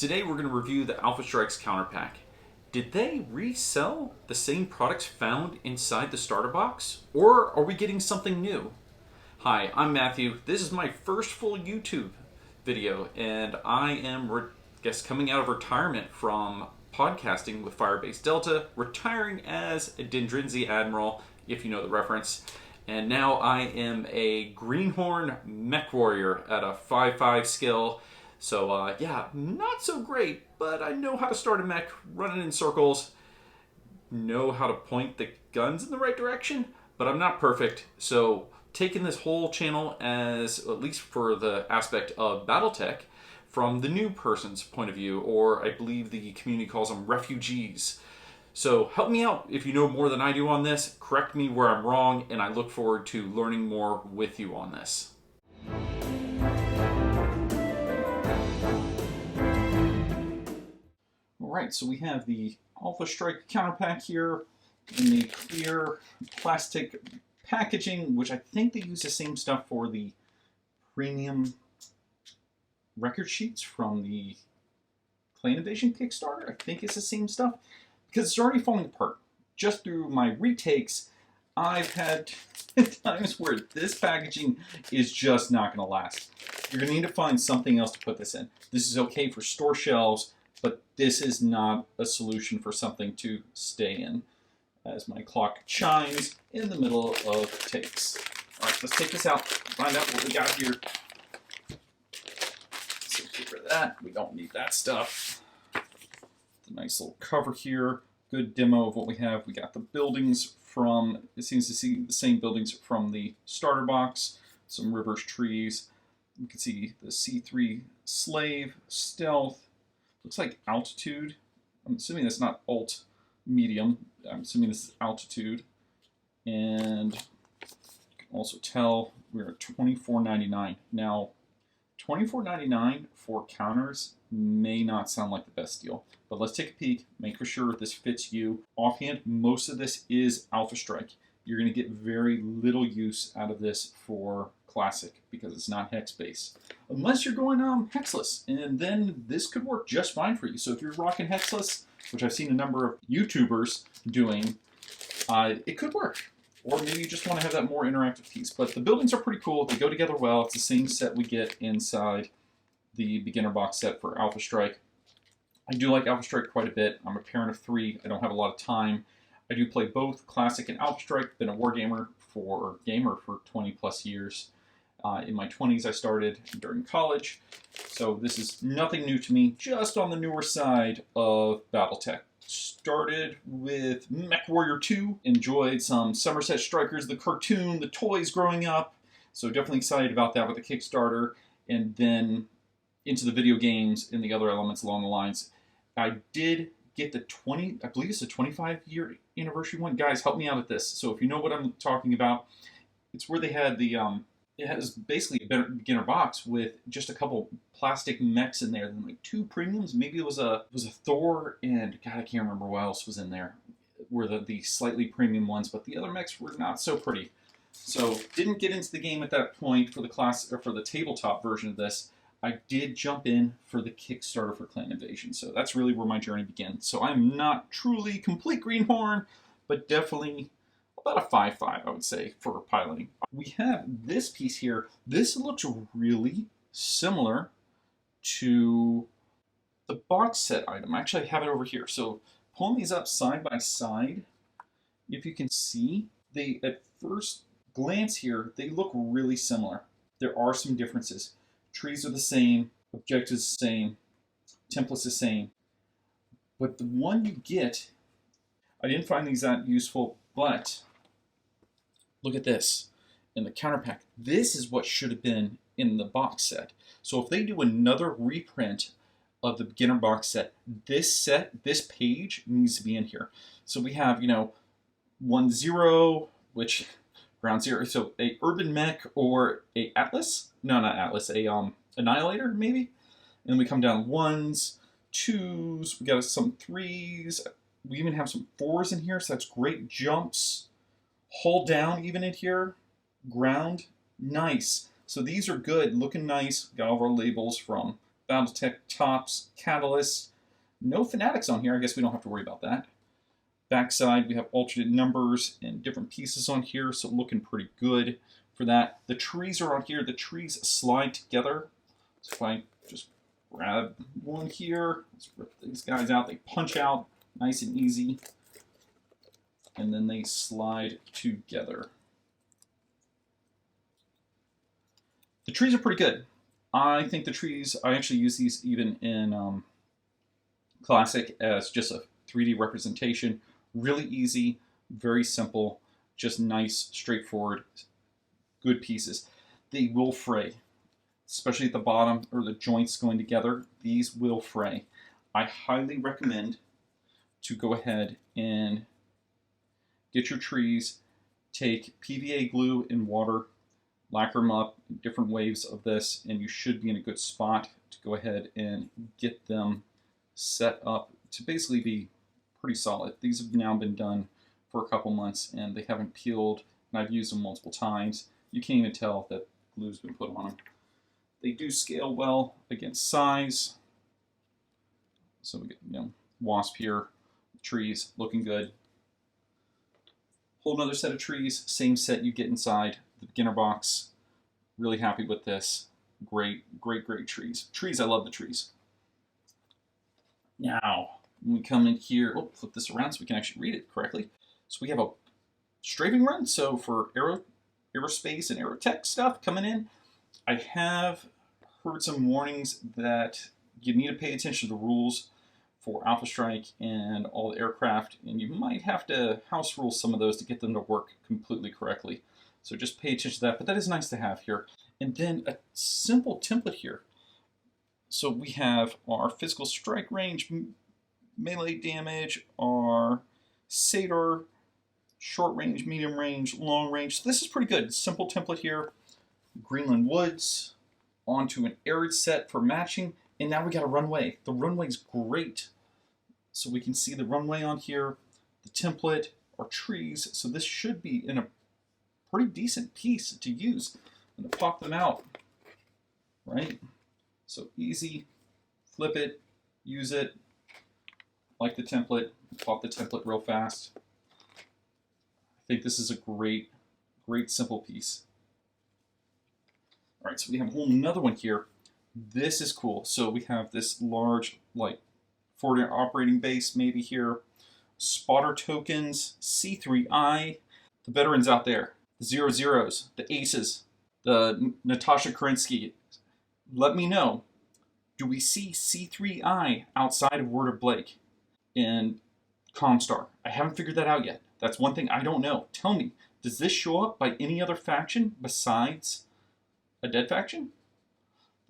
Today we're going to review the Alpha Strikes counter pack. Did they resell the same products found inside the starter box? Or are we getting something new? Hi, I'm Matthew. This is my first full YouTube video, and I am coming out of retirement from podcasting with Firebase Delta, retiring as a Dendrinzi Admiral, if you know the reference. And now I am a Greenhorn Mech Warrior at a 5/5 skill. So yeah, not so great, but I know how to start a mech, run it in circles, know how to point the guns in the right direction, but I'm not perfect. So taking this whole channel as, at least for the aspect of Battletech, from the new person's point of view, or I believe the community calls them refugees. So help me out if you know more than I do on this, correct me where I'm wrong, and I look forward to learning more with you on this. Alright, so we have the Alpha Strike counter pack here in the clear plastic packaging, which I think they use the same stuff for the premium record sheets from the Clan Invasion Kickstarter. I think it's the same stuff, because it's already falling apart. Just through my retakes, I've had times where this packaging is just not going to last. You're going to need to find something else to put this in. This is okay for store shelves, but this is not a solution for something to stay in, as my clock chimes in the middle of takes. All right, let's take this out, find out what we got here. So get rid of that. We don't need that stuff. The nice little cover here. Good demo of what we have. We got the buildings from, it seems to see the same buildings from the starter box. Some rivers, trees. You can see the C3 Slave, Stealth. Looks like Altitude. I'm assuming that's not Alt Medium. I'm assuming this is Altitude. And you can also tell we're at $24.99. Now, $24.99 for counters may not sound like the best deal, but let's take a peek, make for sure this fits you. Offhand, most of this is Alpha Strike. You're going to get very little use out of this for Classic because it's not hex based, unless you're going hexless, and then this could work just fine for you. So if you're rocking hexless, which I've seen a number of YouTubers doing, it could work. Or maybe you just want to have that more interactive piece. But the buildings are pretty cool. They go together well. It's the same set we get inside the beginner box set for Alpha Strike. I do like Alpha Strike quite a bit. I'm a parent of 3. I don't have a lot of time. I do play both Classic and Alpha Strike. Been a gamer for 20 plus years. In my 20s I started during college. So this is nothing new to me, just on the newer side of Battletech. Started with Mech Warrior 2, enjoyed some Somerset Strikers, the cartoon, the toys growing up, so definitely excited about that with the Kickstarter, and then into the video games and the other elements along the lines. I did get the I believe it's the 25-year anniversary one. Guys, help me out at this. So if you know what I'm talking about, it's where they had the, it has basically a beginner box with just a couple plastic mechs in there, then like 2 premiums. Maybe it was a Thor, and God, I can't remember what else was in there. Were the slightly premium ones, but the other mechs were not so pretty. So didn't get into the game at that point for the class or for the tabletop version of this. I did jump in for the Kickstarter for Clan Invasion, so that's really where my journey began. So I'm not truly complete Greenhorn, but definitely about a 5/5, I would say, for piloting. We have this piece here. This looks really similar to the box set item. Actually, I have it over here. So pulling these up side by side, if you can see, they, at first glance here, they look really similar. There are some differences. Trees are the same, objectives the same, templates the same. But the one you get, I didn't find these that useful, but look at this in the counter pack. This is what should have been in the box set. So if they do another reprint of the beginner box set, this page needs to be in here. So we have, 1-0, which ground 0, so a urban mech or a Atlas. No, not Atlas, a Annihilator maybe. And we come down 1s, 2s, we got some 3s. We even have some 4s in here, so that's great jumps. Hold down even in here. Ground, nice. So these are good, looking nice. Got all of our labels from Battletech tops, catalysts. No fanatics on here. I guess we don't have to worry about that. Backside, we have alternate numbers and different pieces on here, so looking pretty good for that. The trees are on here. The trees slide together. So if I just grab one here, let's rip these guys out. They punch out nice and easy, and then they slide together. The trees are pretty good. I think the trees, I actually use these even in Classic as just a 3D representation. Really easy, very simple, just nice, straightforward, good pieces. They will fray, especially at the bottom or the joints going together. These will fray. I highly recommend to go ahead and get your trees, take PVA glue and water, lacquer them up, different waves of this, and you should be in a good spot to go ahead and get them set up to basically be pretty solid. These have now been done for a couple months and they haven't peeled, and I've used them multiple times. You can't even tell that glue's been put on them. They do scale well against size. So we get, wasp here, trees looking good. Whole another set of trees, same set you get inside the beginner box. Really happy with this. Great, great, great trees. Trees, I love the trees. Now, when we come in here, flip this around so we can actually read it correctly. So we have a strafing run. So for aerospace and aerotech stuff coming in, I have heard some warnings that you need to pay attention to the rules for Alpha Strike and all the aircraft, and you might have to house rule some of those to get them to work completely correctly. So just pay attention to that, but that is nice to have here. And then a simple template here. So we have our physical strike range, melee damage, our SATOR, short range, medium range, long range. So this is pretty good. Simple template here. Greenland Woods, onto an arid set for matching, and now we got a runway. The runway's great. So we can see the runway on here, the template, our trees. So this should be in a pretty decent piece to use. I'm gonna pop them out, right? So easy, flip it, use it, like the template, pop the template real fast. I think this is a great, great simple piece. All right, so we have a whole another one here. This is cool. So we have this large, like, forward operating base maybe here. Spotter tokens, C3I, the veterans out there, the 00s, the aces, the Natasha Kerensky. Let me know, do we see C3I outside of Word of Blake in Comstar? I haven't figured that out yet. That's one thing I don't know. Tell me, does this show up by any other faction besides a dead faction?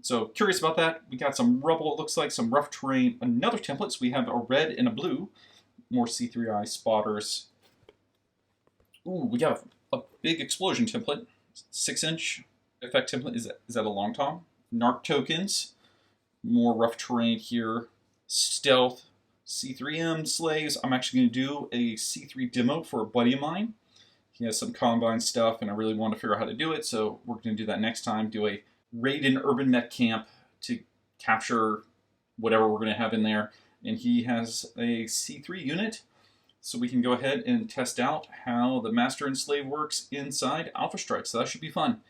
So curious about that. We got some rubble, it looks like, some rough terrain, another template. So we have a red and a blue, more C3I spotters. Ooh, we got a big explosion template, 6-inch effect template. Is that a long tom? Narc tokens, more rough terrain here, stealth, C3M slaves. I'm actually going to do a C3 demo for a buddy of mine. He has some Combine stuff, and I really want to figure out how to do it, so we're going to do that next time. Do a raid in urban mech camp to capture whatever we're going to have in there. And he has a C3 unit, so we can go ahead and test out how the Master and Slave works inside Alpha Strike. So that should be fun.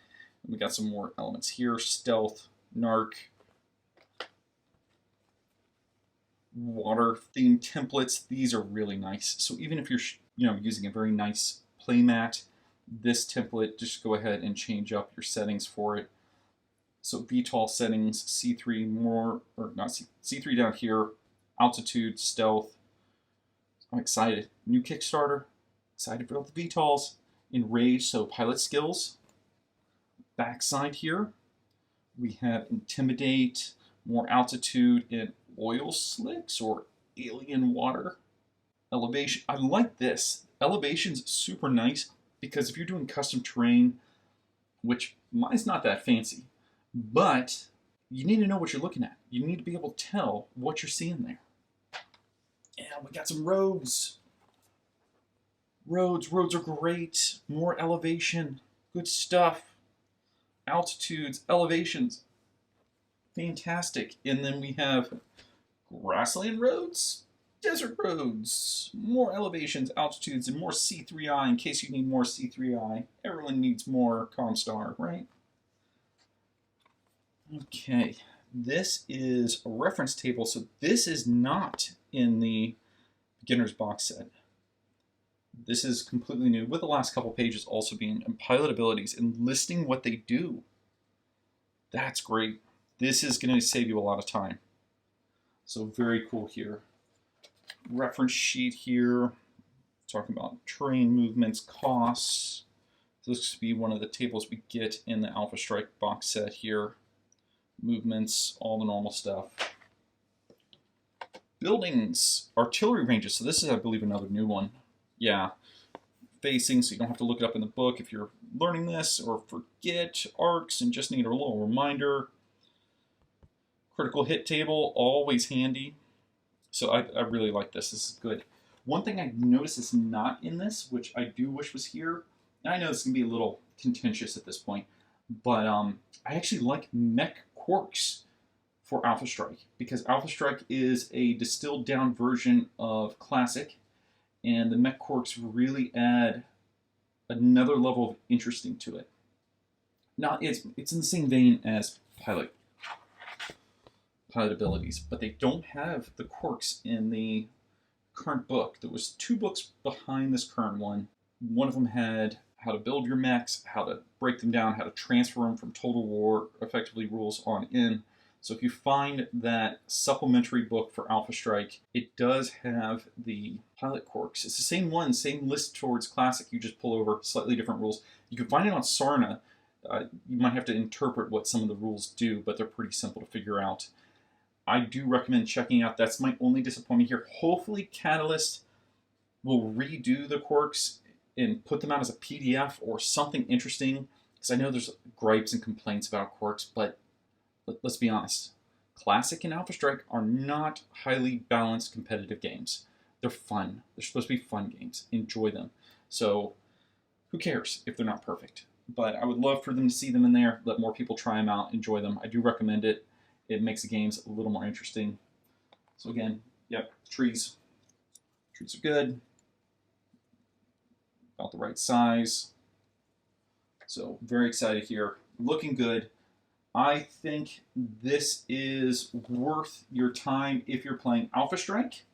And we got some more elements here: stealth, narc, water-themed templates. These are really nice. So even if you're using a very nice playmat, this template, just go ahead and change up your settings for it. So VTOL settings, C3 more, or not C3 down here, altitude, stealth. I'm excited. New Kickstarter. Excited for all the VTOLs. Enrage, so pilot skills. Backside here, we have Intimidate, more altitude, and oil slicks or alien water. Elevation. I like this. Elevation's super nice because if you're doing custom terrain, which mine's not that fancy, but you need to know what you're looking at. You need to be able to tell what you're seeing there. And we got some roads. Roads are great. More elevation. Good stuff. Altitudes, elevations. Fantastic. And then we have grassland roads, desert roads, more elevations, altitudes, and more C3I in case you need more C3I. Everyone needs more Comstar, right? Okay, this is a reference table, so this is not in the beginner's box set. This is completely new, with the last couple pages also being pilot abilities and listing what they do. That's great. This is going to save you a lot of time. So very cool here. Reference sheet here, talking about terrain movements, costs. This could be one of the tables we get in the Alpha Strike box set here. Movements, all the normal stuff. Buildings, artillery ranges. So this is, I believe, another new one. Yeah, facing, so you don't have to look it up in the book if you're learning this or forget arcs and just need a little reminder. Critical hit table, always handy. So I really like this. This is good. One thing I noticed is not in this, which I do wish was here, and I know this can be a little contentious at this point, but I actually like mech quirks for Alpha Strike, because Alpha Strike is a distilled down version of Classic, and the mech quirks really add another level of interesting to it. Now, it's in the same vein as pilot abilities, but they don't have the quirks in the current book. There was 2 books behind this current one. One of them had how to build your mechs, how to break them down, how to transfer them from Total War effectively rules on in. So if you find that supplementary book for Alpha Strike, it does have the pilot quirks. It's the same one, same list towards Classic. You just pull over slightly different rules. You can find it on Sarna. You might have to interpret what some of the rules do, but they're pretty simple to figure out. I do recommend checking out. That's my only disappointment here. Hopefully Catalyst will redo the quirks and put them out as a PDF or something interesting, because I know there's gripes and complaints about quirks, but let's be honest. Classic and Alpha Strike are not highly balanced competitive games. They're fun. They're supposed to be fun games. Enjoy them. So who cares if they're not perfect? But I would love for them to see them in there, let more people try them out, enjoy them. I do recommend it. It makes the games a little more interesting. So again, yep, trees. Trees are good. About the right size. So very excited here. Looking good. I think this is worth your time if you're playing Alpha Strike.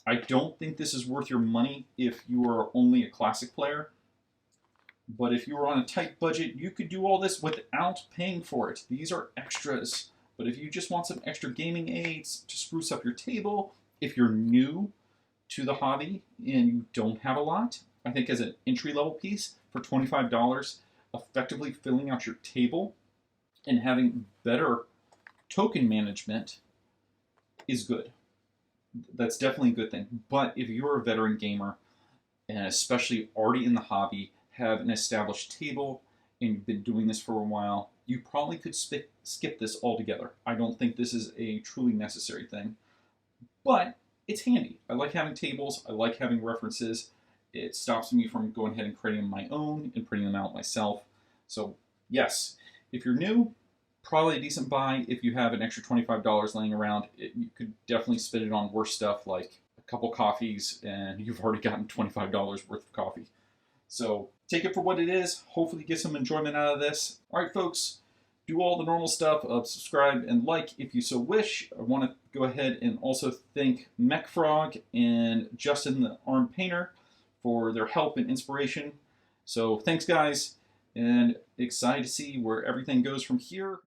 I don't think this is worth your money if you are only a Classic player. But if you were on a tight budget, you could do all this without paying for it. These are extras. But if you just want some extra gaming aids to spruce up your table, if you're new to the hobby and you don't have a lot, I think as an entry-level piece for $25, effectively filling out your table and having better token management is good. That's definitely a good thing. But if you're a veteran gamer, and especially already in the hobby, have an established table, and you've been doing this for a while, you probably could skip this altogether. I don't think this is a truly necessary thing. But it's handy. I like having tables. I like having references. It stops me from going ahead and creating my own and printing them out myself. So yes, if you're new, probably a decent buy. If you have an extra $25 laying around, you could definitely spend it on worse stuff like a couple coffees, and you've already gotten $25 worth of coffee. So take it for what it is. Hopefully get some enjoyment out of this. All right, folks, do all the normal stuff of subscribe and like if you so wish. I want to go ahead and also thank MechFrog and Justin the Arm Painter for their help and inspiration. So thanks, guys, and excited to see where everything goes from here.